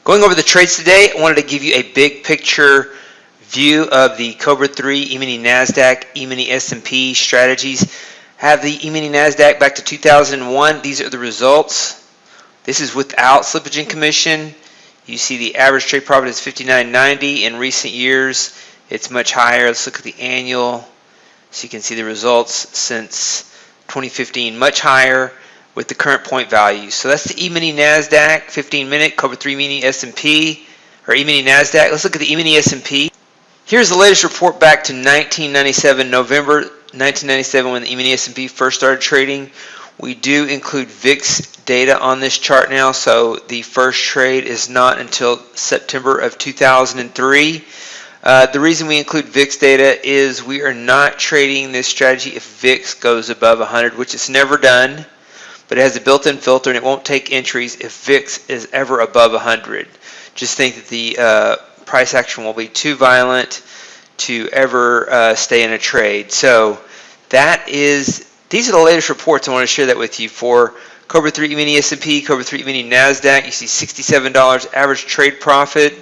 Going over the trades today, I wanted to give you a big picture view of the Cobra 3 E-mini Nasdaq, E-mini S&P strategies. Have the E-mini Nasdaq back to 2001. These are the results. This is without slippage and commission. You see the average trade profit is $59.90. In recent years, it's much higher. Let's look at the annual. So you can see the results since 2015, much higher with the current point value. So that's the E-mini Nasdaq, 15-minute, Cobra 3 mini S&P, or E-mini Nasdaq. Let's look at the E-mini S&P. Here's the latest report back to 1997, November 1997, when the E-mini S&P first started trading. We do include VIX data on this chart now, so the first trade is not until September of 2003. The reason we include VIX data is we are not trading this strategy if VIX goes above 100, which it's never done, but it has a built-in filter and it won't take entries if VIX is ever above 100. Just think that the price action will be too violent to ever stay in a trade. So these are the latest reports. I want to share that with you for Cobra 3 mini S&P, Cobra 3 mini Nasdaq. You see $67 average trade profit.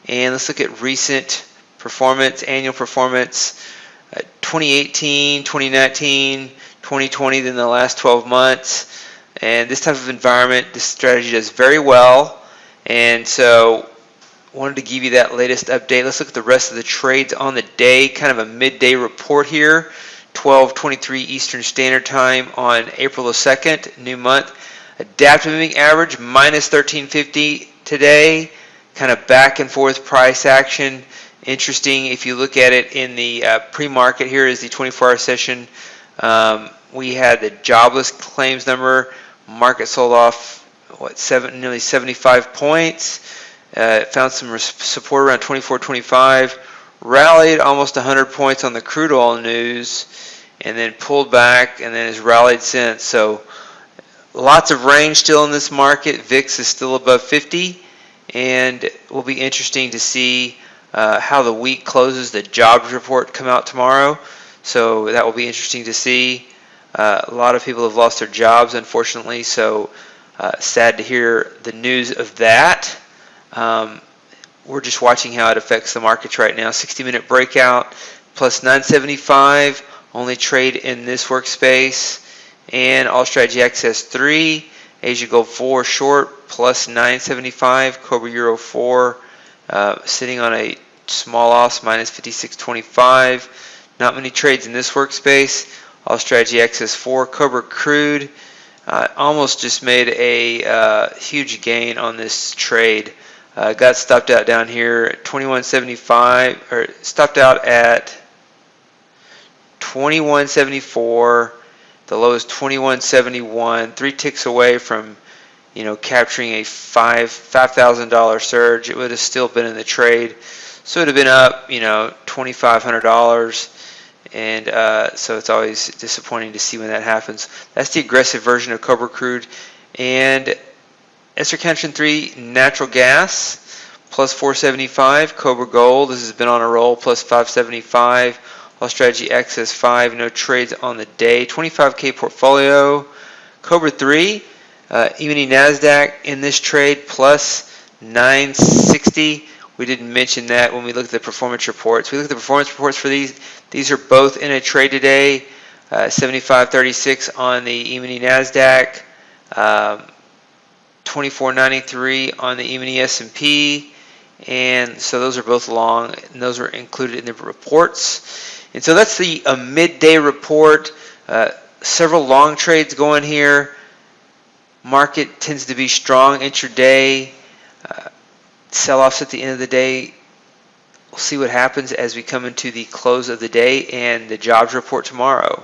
And let's look at recent performance, annual performance, 2018, 2019, 2020, then the last 12 months. And this type of environment, this strategy does very well. And so wanted to give you that latest update. Let's look at the rest of the trades on the day, kind of a midday report here. 12:23 Eastern Standard Time on April the 2nd, new month. Adaptive moving average minus 1350 today. Kind of back and forth price action. Interesting if you look at it in the pre-market. Here is the 24-hour session. We had the jobless claims number. Market sold off nearly 75 points. Found some support around 24.25. Rallied almost 100 points on the crude oil news, and then pulled back, and then has rallied since. So lots of range still in this market. VIX is still above 50, and it will be interesting to see how the week closes. The jobs report come out tomorrow, so that will be interesting to see. A lot of people have lost their jobs, unfortunately, so sad to hear the news of that. We're just watching how it affects the markets right now. 60-minute breakout, plus 975, only trade in this workspace. And All Strategy Access 3, Asia Gold 4 short, plus 975, Cobra Euro 4, sitting on a small loss, minus 56.25. Not many trades in this workspace. All Strategy Access 4, Cobra Crude, almost just made a huge gain on this trade. Got stopped out down here at 21.75, or stopped out at 21.74. The low is 21.71. 3 ticks away from, capturing a $5,000 surge. It would have still been in the trade, so it would have been up, $2,500. And so it's always disappointing to see when that happens. That's the aggressive version of Cobra Crude. And Esther Counter 3 natural gas, plus 475. Cobra Gold, this has been on a roll, plus 575. All Strategy Access 5, no trades on the day. 25K portfolio. Cobra 3, E-mini Nasdaq in this trade, plus 960. We didn't mention that when we looked at the performance reports. We looked at the performance reports for these. These are both in a trade today. 75.36 on the E-mini Nasdaq. 24.93 on the E-mini S&P, and so those are both long, and those are included in the reports. And so that's the midday report. Several long trades going here. Market tends to be strong intraday. Sell-offs at the end of the day. We'll see what happens as we come into the close of the day and the jobs report tomorrow.